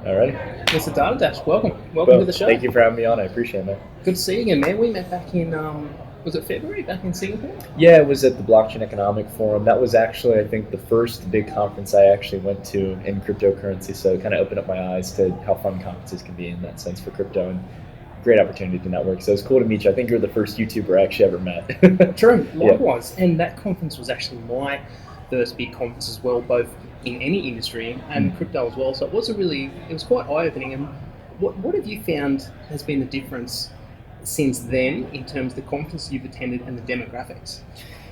All right. Mr. DataDash, welcome. Welcome to Well, the show. thank you for having me on. I appreciate it, man. Good to see you again, man. We met back in, was it February, back in Singapore? Yeah, it was at the Blockchain Economic Forum. That was actually, I think, the first big conference I actually went to in cryptocurrency. So it kind of opened up my eyes to how fun conferences can be in that sense for crypto, and great opportunity to network. So it's cool to meet you. I think you're the first YouTuber I actually ever met. True, Yeah. likewise. And that conference was actually my first big conference as well, both in any industry and crypto as well. So it was quite eye-opening. And what have you found has been the difference since then in terms of the conference you've attended and the demographics?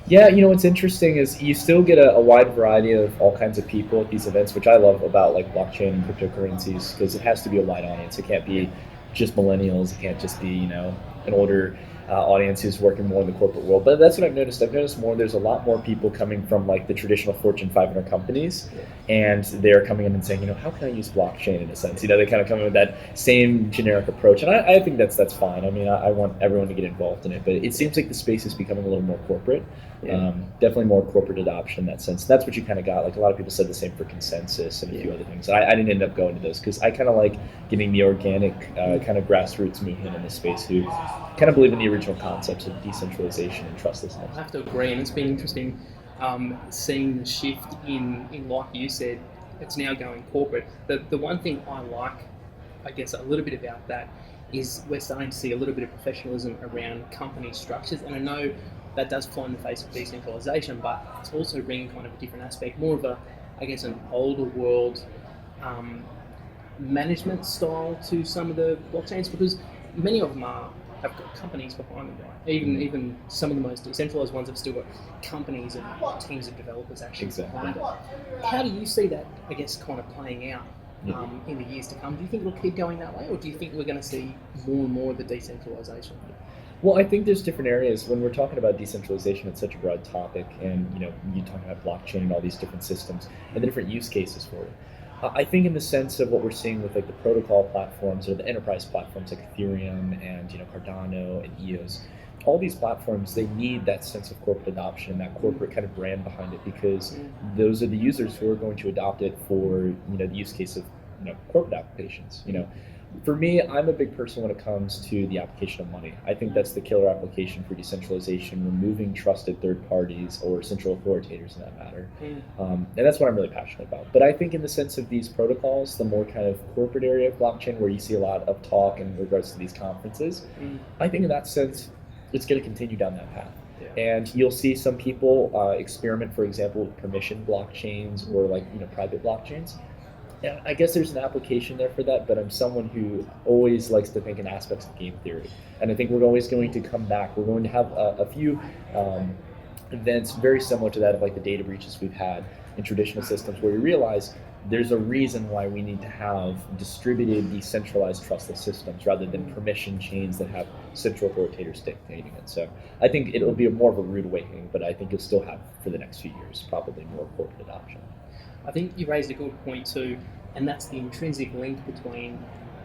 Yeah, what's interesting is you still get a wide variety of all kinds of people at these events, which I love about like blockchain and cryptocurrencies because it has to be a wide audience. It can't be just millennials. It can't just be an older audience who's working more in the corporate world. But that's what I've noticed. I've noticed more. There's a lot more people coming from like the traditional Fortune 500 companies, and they're coming in and saying, how can I use blockchain in a sense? They kind of come in with that same generic approach, and I think that's fine. I mean, I want everyone to get involved in it, but it seems like the space is becoming a little more corporate. Definitely more corporate adoption in that sense. That's what you kind of got. Like a lot of people said the same for Consensus and a few other things. I didn't end up going to those because I kind of like getting the organic kind of grassroots movement in this space who kind of believe in the original concepts of decentralization and trustlessness. I have to agree, and it's been interesting seeing the shift in, like you said, it's now going corporate. The one thing I like, I guess, a little bit about that is we're starting to see a little bit of professionalism around company structures, and I know that does fly in the face of decentralization, but it's also bringing kind of a different aspect, more of I guess, an older world management style to some of the blockchains, because many of them have got companies behind them, right? Even some of the most decentralized ones have still got companies and teams of developers actually behind it. How do you see that, I guess, kind of playing out in the years to come? Do you think it'll keep going that way, or do you think we're going to see more and more of the decentralization? Well, I think there's different areas. When we're talking about decentralization, it's such a broad topic, and you talk about blockchain and all these different systems and the different use cases for it. I think in the sense of what we're seeing with like the protocol platforms or the enterprise platforms like Ethereum and Cardano and EOS, all these platforms, they need that sense of corporate adoption and that corporate kind of brand behind it, because those are the users who are going to adopt it for the use case of corporate applications. For me, I'm a big person when it comes to the application of money. I think that's the killer application for decentralization, removing trusted third parties or central authoritators in that matter. And that's what I'm really passionate about. But I think in the sense of these protocols, the more kind of corporate area of blockchain where you see a lot of talk in regards to these conferences, I think in that sense, it's going to continue down that path. And you'll see some people experiment, for example, with permission blockchains or like private blockchains. Yeah, I guess there's an application there for that, but I'm someone who always likes to think in aspects of game theory. And I think we're always going to come back. We're going to have a few events very similar to that of like the data breaches we've had in traditional systems, where we realize there's a reason why we need to have distributed, decentralized, trustless systems rather than permission chains that have central authoritators dictating it. So I think it'll be more of a rude awakening, but I think you'll still have, for the next few years, probably more corporate adoption. I think you raised a good point too, and that's the intrinsic link between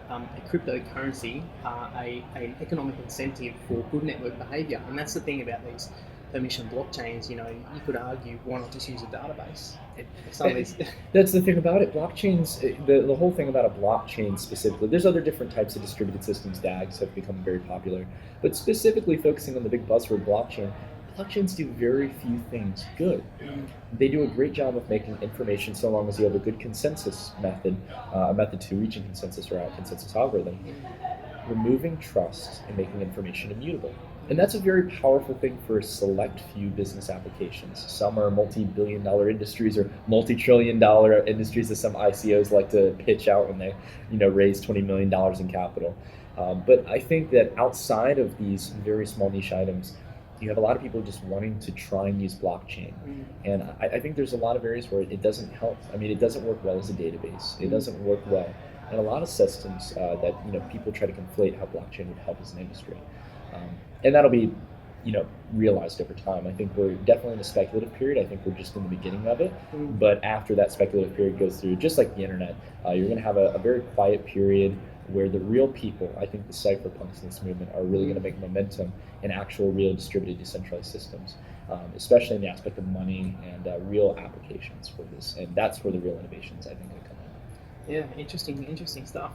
a cryptocurrency, an economic incentive for good network behaviour. And that's the thing about these permission blockchains. You could argue, why not just use a database? That's the thing about it. Blockchains, the whole thing about a blockchain specifically, there's other different types of distributed systems. DAGs have become very popular, but specifically focusing on the big buzzword blockchain, blockchains do very few things good. They do a great job of making information, so long as you have a good consensus method, a method to reaching consensus or a consensus algorithm, removing trust and making information immutable. And that's a very powerful thing for a select few business applications. Some are multi-billion-dollar industries or multi-trillion-dollar industries, as some ICOs like to pitch out when they, raise $20 million in capital. But I think that outside of these very small niche items, you have a lot of people just wanting to try and use blockchain. And I think there's a lot of areas where it doesn't help. I mean, it doesn't work well as a database. It doesn't work well. And a lot of systems that people try to conflate how blockchain would help as an industry. And that'll be realized over time. I think we're definitely in a speculative period. I think we're just in the beginning of it. But after that speculative period goes through, just like the internet, you're going to have a very quiet period where the real people, I think the cypherpunks in this movement, are really going to make momentum in actual real distributed decentralized systems, especially in the aspect of money and real applications for this. And that's where the real innovations, I think, are coming. Yeah, interesting stuff.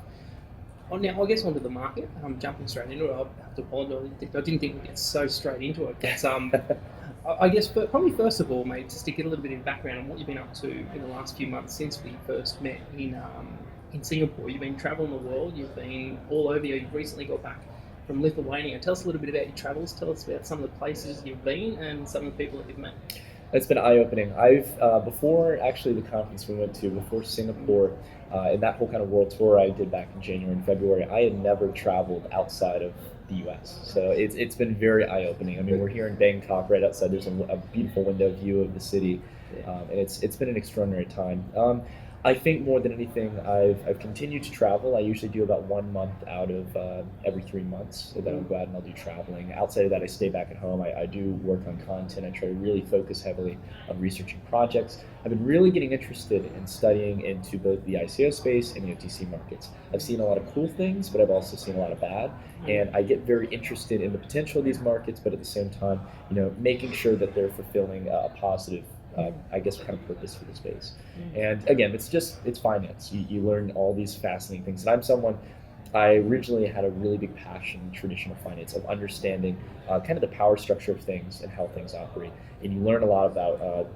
Oh, now I guess onto the market. Jumping straight into it, I have to apologise. I didn't think we'd get so straight into it. But I guess probably first of all, mate, just to get a little bit of background on what you've been up to in the last few months since we first met in Singapore. You've been travelling the world. You've been all over. You've recently got back from Lithuania. Tell us a little bit about your travels. Tell us about some of the places you've been and some of the people that you've met. It's been eye-opening. I've before actually the conference we went to, before Singapore, and that whole kind of world tour I did back in January and February, I had never traveled outside of the U.S. So it's been very eye-opening. I mean, we're here in Bangkok, right outside. There's a beautiful window view of the city, and it's been an extraordinary time. I think more than anything, I've continued to travel. I usually do about 1 month out of every 3 months. So then I'll go out and I'll do traveling. Outside of that, I stay back at home. I do work on content. I try to really focus heavily on researching projects. I've been really getting interested in studying into both the ICO space and the OTC markets. I've seen a lot of cool things, but I've also seen a lot of bad. And I get very interested in the potential of these markets, but at the same time, making sure that they're fulfilling a positive I guess, kind of purpose for the space. And again, it's finance. You learn all these fascinating things. And I'm someone, I originally had a really big passion in traditional finance of understanding kind of the power structure of things and how things operate. And you learn a lot about,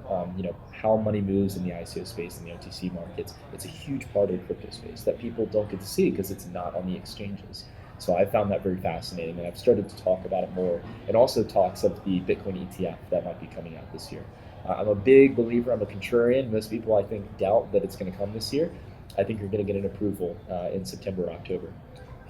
how money moves in the ICO space and the OTC markets. It's a huge part of the crypto space that people don't get to see because it's not on the exchanges. So I found that very fascinating, and I've started to talk about it more, and also talks of the Bitcoin ETF that might be coming out this year. I'm a big believer. I'm a contrarian. Most people, I think, doubt that it's going to come this year. I think you're going to get an approval in September or October.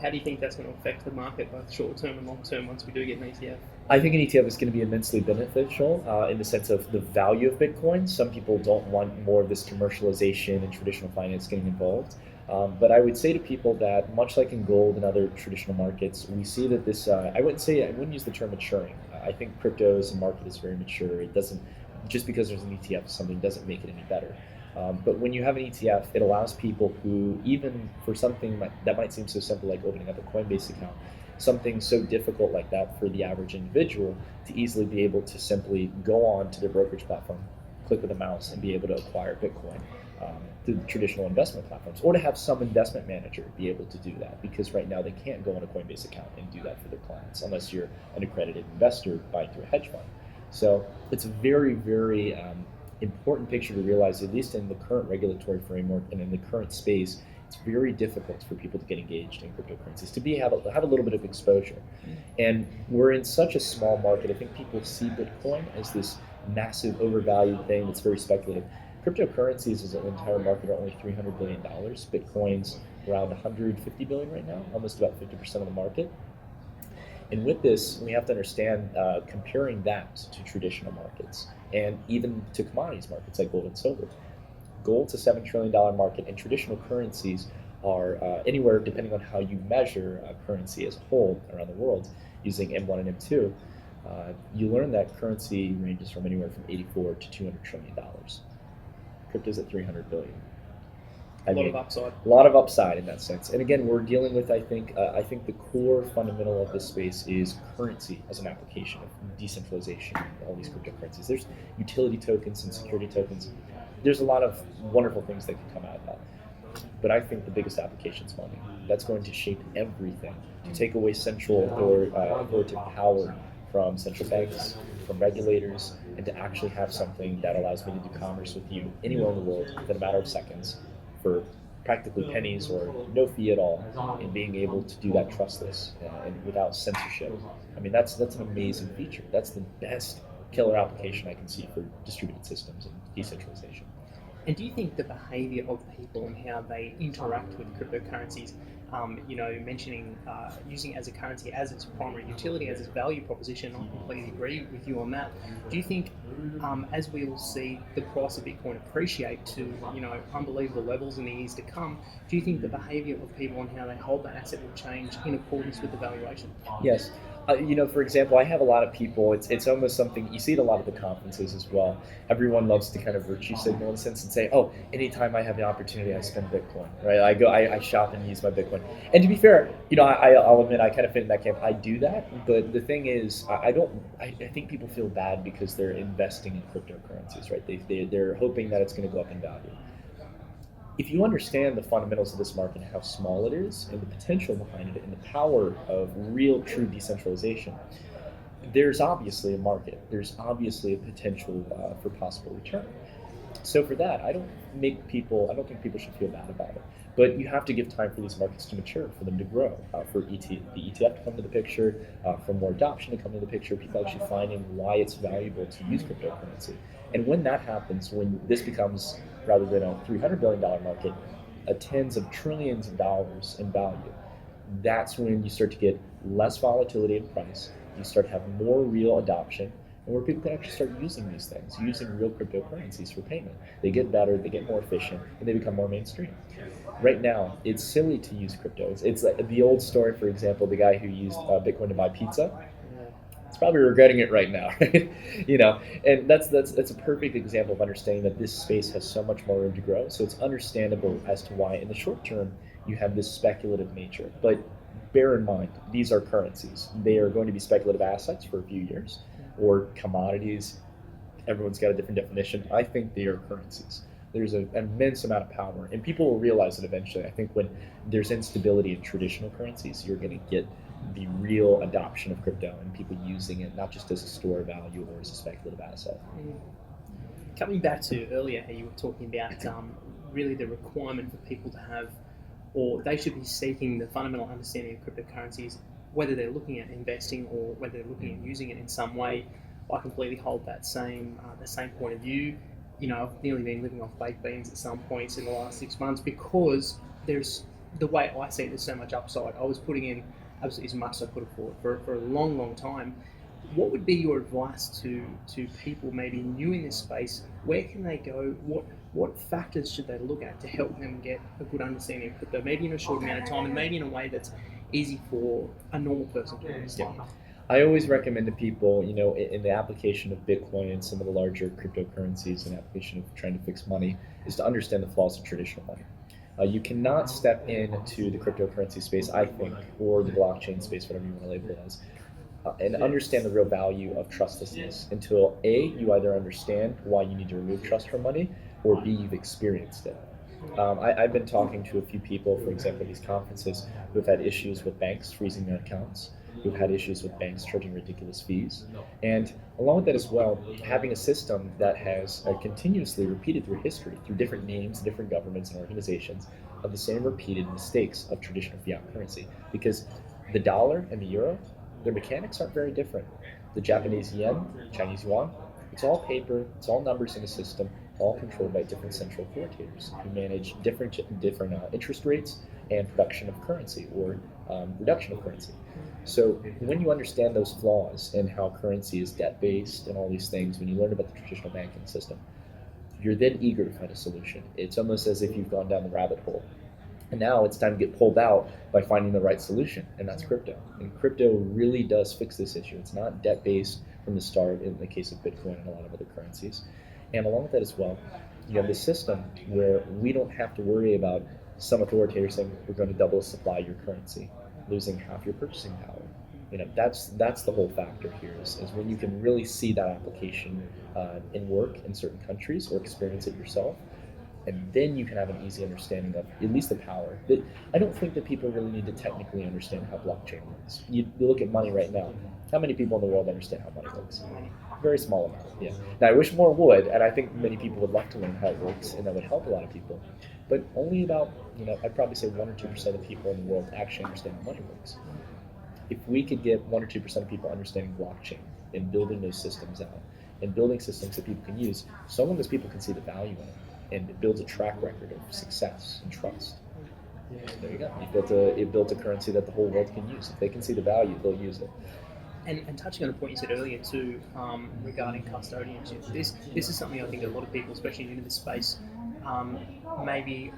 How do you think that's going to affect the market, both short term and long term, once we do get an ETF? I think an ETF is going to be immensely beneficial in the sense of the value of Bitcoin. Some people don't want more of this commercialization and traditional finance getting involved. But I would say to people that, much like in gold and other traditional markets, we see that this, I wouldn't use the term maturing. I think crypto as a market is very mature. It doesn't, just because there's an ETF, something doesn't make it any better. But when you have an ETF, it allows people who, even for something that might seem so simple like opening up a Coinbase account, something so difficult like that for the average individual, to easily be able to simply go on to their brokerage platform, click with a mouse, and be able to acquire Bitcoin through traditional investment platforms, or to have some investment manager be able to do that, because right now they can't go on a Coinbase account and do that for their clients unless you're an accredited investor buying through a hedge fund. So it's a very, very important picture to realize, at least in the current regulatory framework and in the current space, it's very difficult for people to get engaged in cryptocurrencies, to have a little bit of exposure. And we're in such a small market. I think people see Bitcoin as this massive overvalued thing that's very speculative. Cryptocurrencies as an entire market are only $300 billion. Bitcoin's around 150 billion right now, almost about 50% of the market. And with this, we have to understand, comparing that to traditional markets and even to commodities markets like gold and silver. Gold's a $7 trillion market, and traditional currencies are anywhere, depending on how you measure currency as a whole around the world, using M1 and M2, you learn that currency ranges from anywhere from 84 to $200 trillion. Crypto's at 300 billion. A lot of upside. A lot of upside in that sense. And again, we're dealing with, I think the core fundamental of this space is currency as an application of decentralization, all these cryptocurrencies. There's utility tokens and security tokens. There's a lot of wonderful things that can come out of that. But I think the biggest application is money. That's going to shape everything, to take away central or authoritative power from central banks, from regulators, and to actually have something that allows me to do commerce with you anywhere in the world within a matter of seconds for practically pennies or no fee at all, and being able to do that trustless and without censorship. I mean, that's an amazing feature. That's the best killer application I can see for distributed systems and decentralization. And do you think the behaviour of people and how they interact with cryptocurrencies, mentioning using it as a currency, as its primary utility, as its value proposition, I completely agree with you on that. Do you think, as we will see the price of Bitcoin appreciate to unbelievable levels in the years to come, do you think the behaviour of people and how they hold that asset will change in accordance with the valuation? Yes. For example, I have a lot of people, it's almost something, you see it a lot at the conferences as well. Everyone loves to kind of virtue signal in a sense and say, oh, anytime I have the opportunity, I spend Bitcoin, right? I shop and use my Bitcoin. And to be fair, I'll admit I kind of fit in that camp. I do that, but the thing is, I think people feel bad because they're investing in cryptocurrencies, right? They're hoping that it's going to go up in value. If you understand the fundamentals of this market and how small it is, and the potential behind it, and the power of real, true decentralization, there's obviously a market. There's obviously a potential for possible return. So for that, I don't think people should feel bad about it. But you have to give time for these markets to mature, for them to grow, for the ETF to come to the picture, for more adoption to come to the picture, people actually finding why it's valuable to use cryptocurrency. And when that happens, when this becomes, rather than a $300 billion market, a tens of trillions of dollars in value, that's when you start to get less volatility in price. You start to have more real adoption, and where people can actually start using these things, using real cryptocurrencies for payment. They get better, they get more efficient, and they become more mainstream. Right now, it's silly to use crypto. It's like the old story, for example, the guy who used Bitcoin to buy pizza. He's probably regretting it right now, right? And that's a perfect example of understanding that this space has so much more room to grow. So it's understandable as to why, in the short term, you have this speculative nature. But bear in mind, these are currencies. They are going to be speculative assets for a few years, or commodities. Everyone's got a different definition. I think they are currencies. There's an immense amount of power, and people will realize it eventually. I think when there's instability in traditional currencies, you're going to get the real adoption of crypto and people using it not just as a store of value or as a speculative asset. Coming back to earlier, how you were talking about really the requirement for people to have, or they should be seeking the fundamental understanding of cryptocurrencies, whether they're looking at investing or whether they're looking at using it in some way. I completely hold that same point of view. I've nearly been living off baked beans at some points in the last 6 months because there's, the way I see it, there's so much upside. I was putting in absolutely as much as I could afford for a long, long time. What would be your advice to people maybe new in this space? Where can they go? What factors should they look at to help them get a good understanding of crypto, maybe in a short amount of time and maybe in a way that's easy for a normal person to understand? I always recommend to people, in the application of Bitcoin and some of the larger cryptocurrencies and application of trying to fix money, is to understand the flaws of traditional money. You cannot step into the cryptocurrency space, I think, or the blockchain space, whatever you want to label it as, and understand the real value of trustlessness until A, you either understand why you need to remove trust from money, or B, you've experienced it. I've been talking to a few people, for example, at these conferences, who've had issues with banks freezing their accounts, who've had issues with banks charging ridiculous fees. And along with that as well, having a system that has continuously repeated through history, through different names, different governments and organizations, of the same repeated mistakes of traditional fiat currency. Because the dollar and the euro, their mechanics aren't very different. The Japanese yen, Chinese yuan, it's all paper, it's all numbers in a system, all controlled by different central authoritators who manage different interest rates and production of currency or reduction of currency. So when you understand those flaws and how currency is debt-based and all these things, when you learn about the traditional banking system, you're then eager to find a solution. It's almost as if you've gone down the rabbit hole. And now it's time to get pulled out by finding the right solution, and that's crypto. And crypto really does fix this issue. It's not debt-based from the start in the case of Bitcoin and a lot of other currencies. And along with that as well, you have this system where we don't have to worry about some authoritator saying we're going to double supply your currency, losing half your purchasing power. That's the whole factor here is when you can really see that application in work in certain countries or experience it yourself, and then you can have an easy understanding of at least the power. But I don't think that people really need to technically understand how blockchain works. You look at money right now. How many people in the world understand how money works? Very small amount, yeah. Now I wish more would, and I think many people would like to learn how it works, and that would help a lot of people. But only about, I'd probably say 1 or 2% of people in the world actually understand how money works. If we could get 1 or 2% of people understanding blockchain and building those systems out, and building systems that people can use, so long as people can see the value in it, and it builds a track record of success and trust. There you go. It built a currency that the whole world can use. If they can see the value, they'll use it. And touching on a point you said earlier too, regarding custodianship, this is something I think a lot of people, especially new to this space, maybe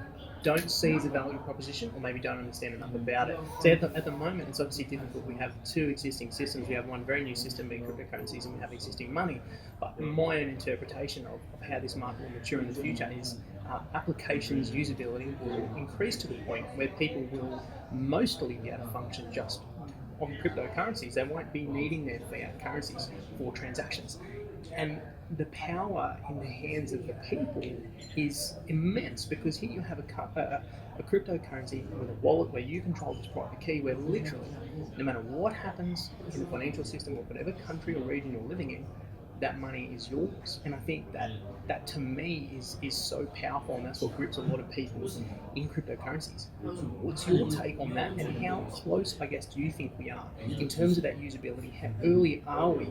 don't see as a value proposition, or maybe don't understand enough about it. So at the moment, it's obviously difficult. We have two existing systems. We have one very new system being cryptocurrencies, and we have existing money. But my own interpretation of how this market will mature in the future is applications usability will increase to the point where people will mostly be able to function just on cryptocurrencies. They won't be needing their fiat currencies for transactions. And the power in the hands of the people is immense, because here you have a cryptocurrency with a wallet where you control this private key, where literally, no matter what happens in the financial system or whatever country or region you're living in, that money is yours. And I think that to me is so powerful, and that's what grips a lot of people in cryptocurrencies. What's your take on that, and how close, I guess, do you think we are in terms of that usability? How early are we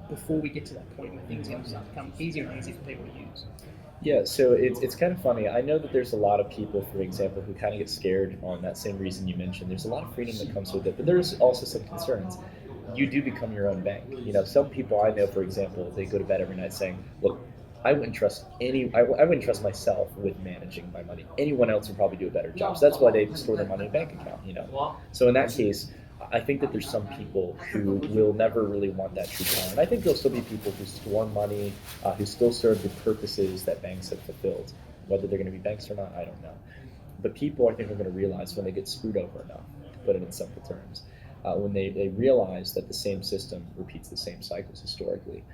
before we get to that point where things are going to start to become easier and easier for people to use? Yeah, so it's kind of funny. I know that there's a lot of people, for example, who kind of get scared on that same reason you mentioned. There's a lot of freedom that comes with it, but there's also some concerns. You do become your own bank. Some people I know, for example, they go to bed every night saying, "Look, I wouldn't trust I wouldn't trust myself with managing my money. Anyone else would probably do a better job." So that's why they store their money in a bank account. So in that case, I think that there's some people who will never really want that true power. And I think there'll still be people who store money, who still serve the purposes that banks have fulfilled. Whether they're going to be banks or not, I don't know. But people, I think, are going to realize when they get screwed over enough, to put it in simple terms, when they realize that the same system repeats the same cycles historically,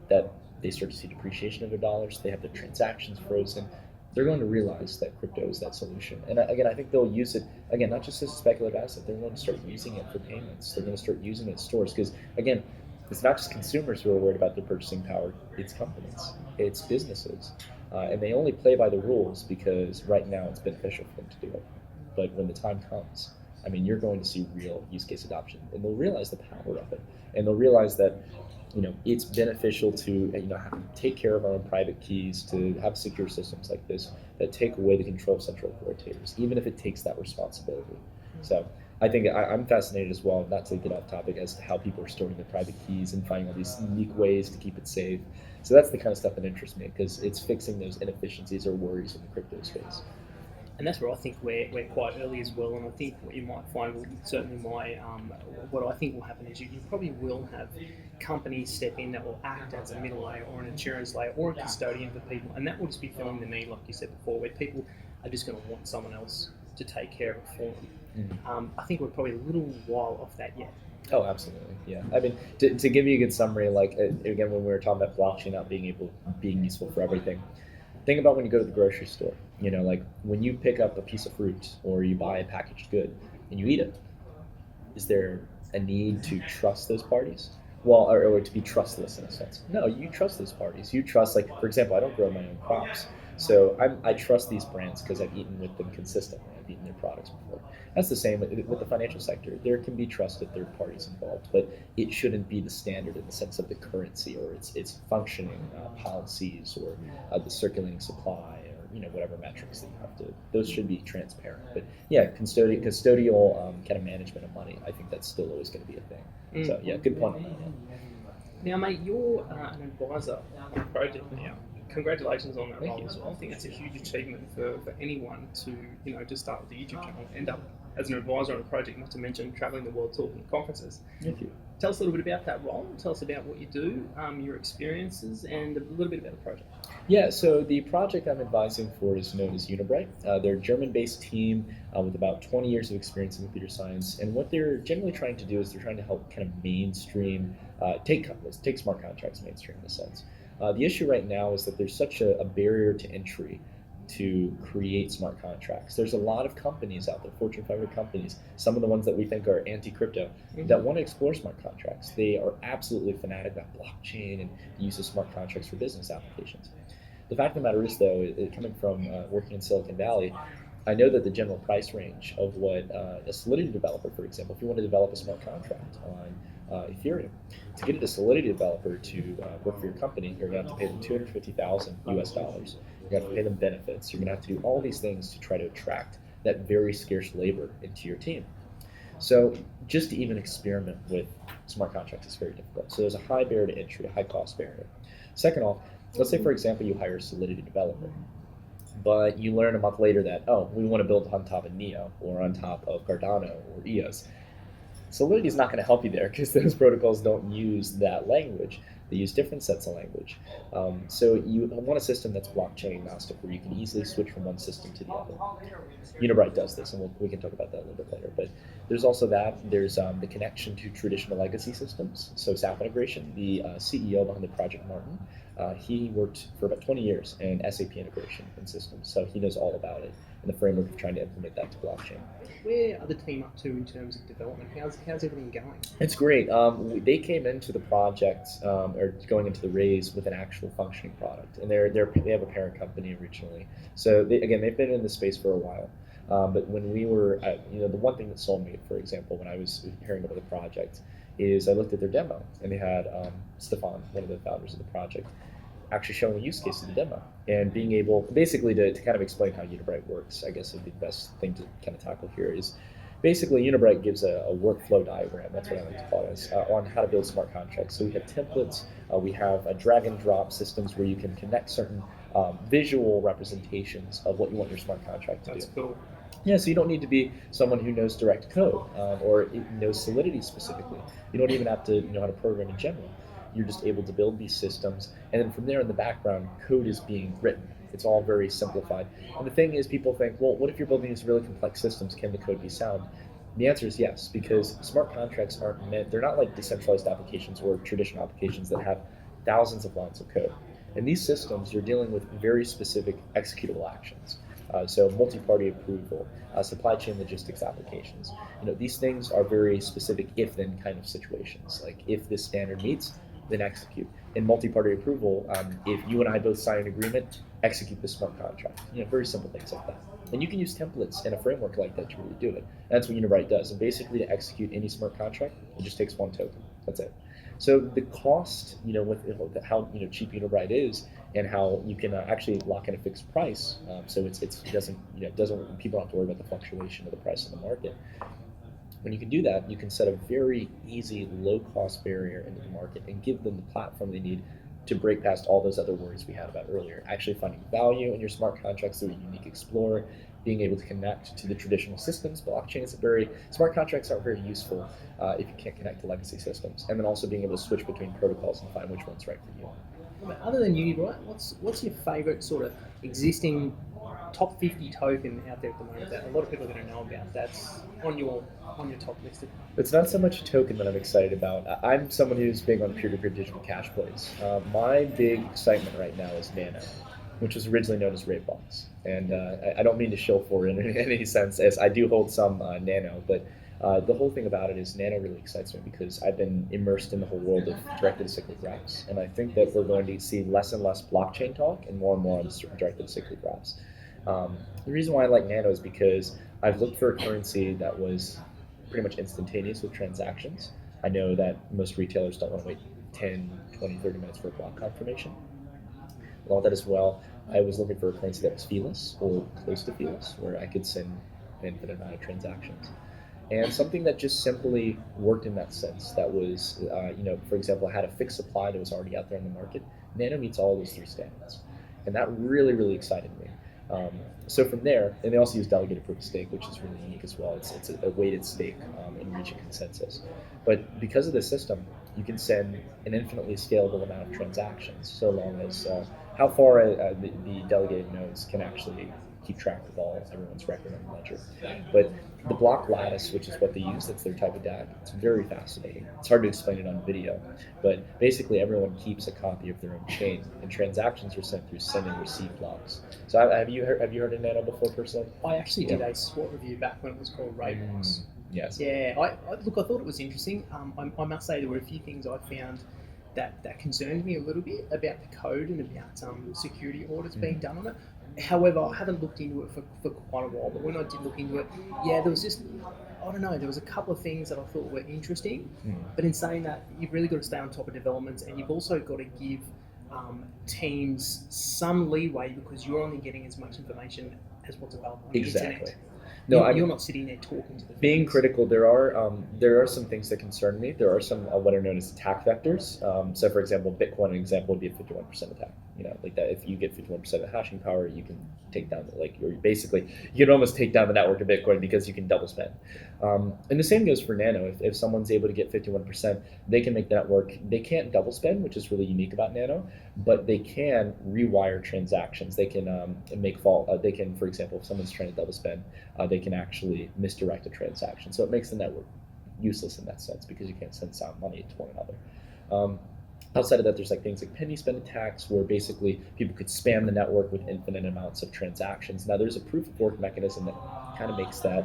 that they start to see depreciation of their dollars, they have their transactions frozen, they're going to realize that crypto is that solution. And again, I think they'll use it, again, not just as a speculative asset, they're going to start using it for payments, they're going to start using it in stores, because again, it's not just consumers who are worried about their purchasing power, it's companies, it's businesses. And they only play by the rules because right now it's beneficial for them to do it. But when the time comes, you're going to see real use case adoption, and they'll realize the power of it, and they'll realize that, it's beneficial to, have to take care of our own private keys, to have secure systems like this that take away the control of central authoritators, even if it takes that responsibility. So I think I'm fascinated as well, not to get off topic, as to how people are storing their private keys and finding all these unique ways to keep it safe. So that's the kind of stuff that interests me, because it's fixing those inefficiencies or worries in the crypto space. And that's where I think we're quite early as well. And I think what you might find, certainly what I think will happen is you probably will have companies step in that will act as a middle layer or an insurance layer or a custodian for people, and that will just be filling the need, like you said before, where people are just going to want someone else to take care of it for them. Mm-hmm. I think we're probably a little while off that yet. Oh, absolutely, yeah. To give you a good summary, like again, when we were talking about blockchain not being useful for everything, think about when you go to the grocery store. Like when you pick up a piece of fruit or you buy a packaged good and you eat it, is there a need to trust those parties? Well, or to be trustless in a sense. No, you trust those parties. You trust, like, for example, I don't grow my own crops. So I trust these brands because I've eaten with them consistently. I've eaten their products before. That's the same with the financial sector. There can be trusted third parties involved, but it shouldn't be the standard in the sense of the currency or its functioning policies or the circulating supply or whatever metrics that you have to. Those should be transparent. But yeah, custodial kind of management of money, I think that's still always going to be a thing. So yeah, good point on that. Now, mate, you're an advisor on a project now. Congratulations on that Thank role you. as well. I think that's a huge achievement for anyone to to start with the YouTube channel, end up as an advisor on a project, not to mention traveling the world talking at conferences. Thank you. Tell us a little bit about that role. Tell us about what you do, your experiences, and a little bit about the project. Yeah, so the project I'm advising for is known as Unibright. They're a German-based team with about 20 years of experience in computer science, and what they're generally trying to do is they're trying to help kind of mainstream, take smart contracts mainstream in a sense. The issue right now is that there's such a barrier to entry to create smart contracts. There's a lot of companies out there, Fortune 500 companies, some of the ones that we think are anti-crypto, that want to explore smart contracts. They are absolutely fanatic about blockchain and the use of smart contracts for business applications. The fact of the matter is, though, coming from working in Silicon Valley, I know that the general price range of what a Solidity developer, for example, if you want to develop a smart contract on Ethereum, to get a Solidity developer to work for your company, you're going to have to pay them $250,000 US dollars. You're going to have to pay them benefits. You're going to have to do all these things to try to attract that very scarce labor into your team. So just to even experiment with smart contracts is very difficult. So there's a high barrier to entry, a high cost barrier. Second off, let's say, for example, you hire a Solidity developer, but you learn a month later that, oh, we want to build on top of Neo or on top of Cardano or EOS. Solidity is not going to help you there because those protocols don't use that language. They use different sets of language. So you want a system that's blockchain agnostic, where you can easily switch from one system to the other. Unibright does this, and we can talk about that a little bit later. But there's also that. There's the connection to traditional legacy systems. So SAP integration. The CEO behind the project, Martin, he worked for about 20 years in SAP integration and systems, so he knows all about it and the framework of trying to implement that to blockchain. Where are the team up to in terms of development? How's everything going? It's great. They came into the project, or going into the raise, with an actual functioning product, and they have a parent company originally. So they've been in the space for a while. But when we were, the one thing that sold me, for example, when I was hearing about the project, is I looked at their demo, and they had Stefan, one of the founders of the project, actually showing a use case of the demo, and being able basically to kind of explain how Unibright works. I guess would be the best thing to kind of tackle here is basically Unibright gives a workflow diagram, that's what I like to call it, on how to build smart contracts. So we have templates, we have a drag and drop systems where you can connect certain visual representations of what you want your smart contract to do. That's cool. Yeah, so you don't need to be someone who knows direct code or knows Solidity specifically. You don't even have to know how to program in general. You're just able to build these systems, and then from there in the background, code is being written. It's all very simplified. And the thing is, people think, well, what if you're building these really complex systems? Can the code be sound? The answer is yes, because smart contracts they're not like decentralized applications or traditional applications that have thousands of lines of code. In these systems, you're dealing with very specific executable actions. So multi-party approval, supply chain logistics applications. These things are very specific if-then kind of situations. Like if this standard meets, then execute. In multi-party approval, if you and I both sign an agreement, execute the smart contract. Very simple things like that. And you can use templates in a framework like that to really do it. And that's what Unibright does. And basically, to execute any smart contract, it just takes one token. That's it. So the cost, with how cheap Unibright is, and how you can actually lock in a fixed price, so it doesn't people don't have to worry about the fluctuation of the price in the market. When you can do that, you can set a very easy, low-cost barrier into the market and give them the platform they need to break past all those other worries we had about earlier. Actually finding value in your smart contracts through a unique explorer, being able to connect to the traditional systems. Blockchain is smart contracts aren't very useful if you can't connect to legacy systems. And then also being able to switch between protocols and find which one's right for you. Other than Unibright, what's your favorite sort of existing top 50 token out there at the moment that a lot of people are going to know about that's on your top list? It's not so much a token that I'm excited about. I'm someone who's big on peer-to-peer digital cash plays. My big excitement right now is Nano, which was originally known as Raveblocks. And I don't mean to shill for it in any sense, as I do hold some Nano, but the whole thing about it is Nano really excites me because I've been immersed in the whole world of directed acyclic graphs. And I think that we're going to see less and less blockchain talk and more on directed acyclic graphs. The reason why I like Nano is because I've looked for a currency that was pretty much instantaneous with transactions. I know that most retailers don't want to wait 10, 20, 30 minutes for a block confirmation. With all that as well, I was looking for a currency that was feeless or close to feeless, where I could send an infinite amount of transactions. And something that just simply worked in that sense, that was, for example, had a fixed supply that was already out there in the market. Nano meets all those three standards. And that really, really excited me. So from there, and they also use delegated proof of stake, which is really unique as well. It's a weighted stake in reaching consensus. But because of the system, you can send an infinitely scalable amount of transactions, so long as how far the delegated nodes can actually keep track of everyone's record on the ledger. But the block lattice, which is what they use, that's their type of DAG, it's very fascinating. It's hard to explain it on video, but basically everyone keeps a copy of their own chain, and transactions are sent through send and receive blocks. So have you heard of Nano before, personally? I actually did a SWOT review back when it was called Raveblocks. Yes. Yeah, I thought it was interesting. I must say there were a few things I found that concerned me a little bit about the code and about security audits being done on it. However, I haven't looked into it for quite a while, but when I did look into it, there was just, I don't know, there was a couple of things that I thought were interesting, but in saying that, you've really got to stay on top of developments, and you've also got to give teams some leeway, because you're only getting as much information as what's available on the internet. No, You're not sitting there talking to the being fans. critical, there are some things that concern me. There are some what are known as attack vectors. So, for example, Bitcoin, an example would be a 51% attack. Like that, if you get 51% of the hashing power, you can take down you can almost take down the network of Bitcoin because you can double spend. And the same goes for Nano. If someone's able to get 51%, they can make the network. They can't double spend, which is really unique about Nano, but they can rewire transactions. They can make fault. They can, for example, if someone's trying to double spend, they can actually misdirect a transaction. So it makes the network useless in that sense because you can't send sound money to one another. Outside of that, there's like things like penny spend attacks, where basically people could spam the network with infinite amounts of transactions. Now, there's a proof of work mechanism that kind of makes that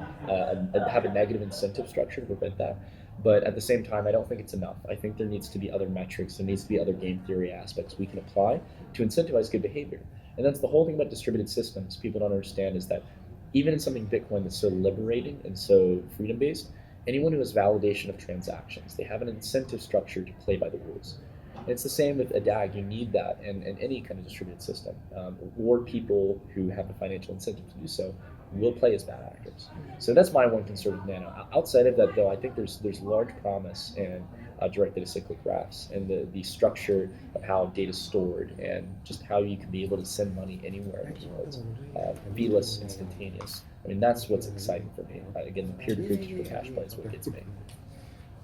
have a negative incentive structure to prevent that. But at the same time, I don't think it's enough. I think there needs to be other metrics. There needs to be other game theory aspects we can apply to incentivize good behavior. And that's the whole thing about distributed systems. People don't understand is that even in something Bitcoin that's so liberating and so freedom-based, anyone who has validation of transactions, they have an incentive structure to play by the rules. And it's the same with a DAG. You need that in any kind of distributed system. Or people who have the financial incentive to do so will play as bad actors. So that's my one concern with Nano. Outside of that, though, I think there's large promise in directed acyclic graphs and the structure of how data is stored and just how you can be able to send money anywhere in the world, be-less, instantaneous. I mean, that's what's exciting for me. Again, the peer-to-peer distributed hash play is what gets me.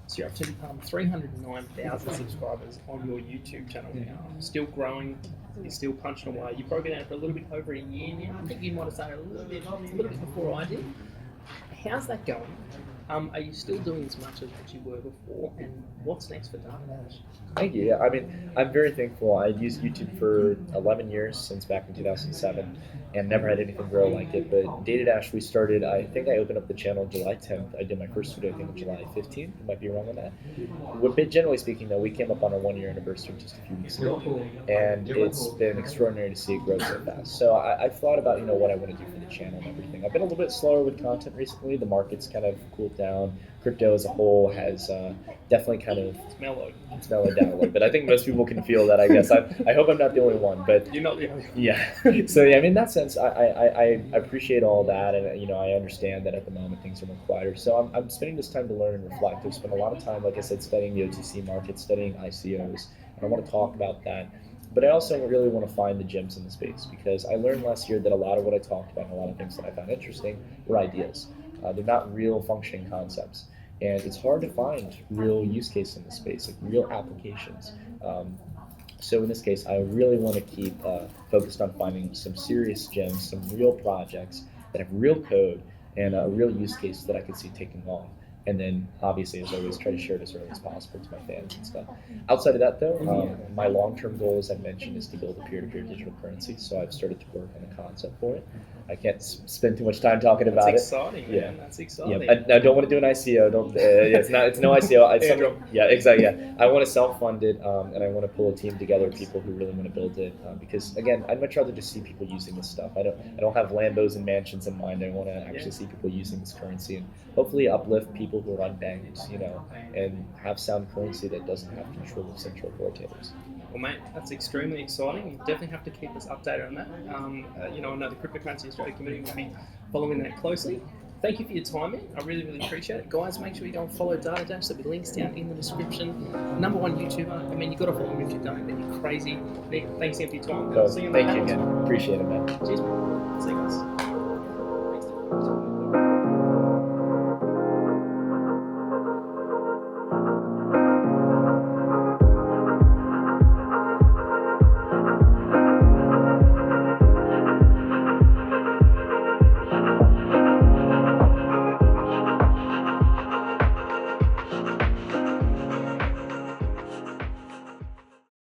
So you're up to 309,000 subscribers on your YouTube channel now. Still growing, you're still punching away. You've broken out for a little bit over a year now. I think you might have started a little bit before I did. How's that going? Are you still doing as much as what you were before? And what's next for DataDash? Thank you. Yeah, I mean, I'm very thankful. I used YouTube for 11 years, since back in 2007, and never had anything grow like it. But DataDash, we started, I think I opened up the channel July 10th. I did my first video, I think, on July 15th. I might be wrong on that. But generally speaking, though, we came up on our 1-year anniversary just a few weeks ago. And it's been extraordinary to see it grow so fast. So I've thought about, what I want to do for the channel and everything. I've been a little bit slower with content recently. The market's kind of cooled down. Crypto as a whole has definitely kind of mellowed down a little bit. I think most people can feel that, I guess. I hope I'm not the only one, but You're not the only one. yeah. So yeah, I mean, in that sense, I appreciate all that, and I understand that at the moment things are more quieter. So I'm spending this time to learn and reflect. I've spent a lot of time, like I said, studying the OTC market, studying ICOs, and I want to talk about that. But I also really want to find the gems in the space, because I learned last year that a lot of what I talked about and a lot of things that I found interesting were ideas. They're not real functioning concepts. And it's hard to find real use cases in the space, like real applications. So in this case, I really want to keep focused on finding some serious gems, some real projects that have real code and real use cases that I could see taking off. And then, obviously, as always, try to share it as early as possible to my fans and stuff. Outside of that, though, my long-term goal, as I mentioned, is to build a peer-to-peer digital currency. So I've started to work on the concept for it. I can't spend too much time talking about it. That's exciting, man. That's exciting. Yeah, I don't want to do an ICO. Don't. It's no ICO. It's something, yeah, exactly. Yeah, I want to self-fund it, and I want to pull a team together of people who really want to build it. Because again, I'd much rather just see people using this stuff. I don't have Lambos and mansions in mind. I want to actually see people using this currency and hopefully uplift people who are unbanked, and have sound currency that doesn't have control of central authoritators. Well, mate, that's extremely exciting. You definitely have to keep us updated on that. I know the Cryptocurrency Australia community will be following that closely. Thank you for your time, man. I really, really appreciate it. Guys, make sure you go and follow DataDash. There'll be links down in the description. #1 YouTuber. I mean, you've got to follow him if you don't, then you're crazy. Nick, thanks again for your time. So, thank you again. Appreciate it, man. Cheers, man. See you guys.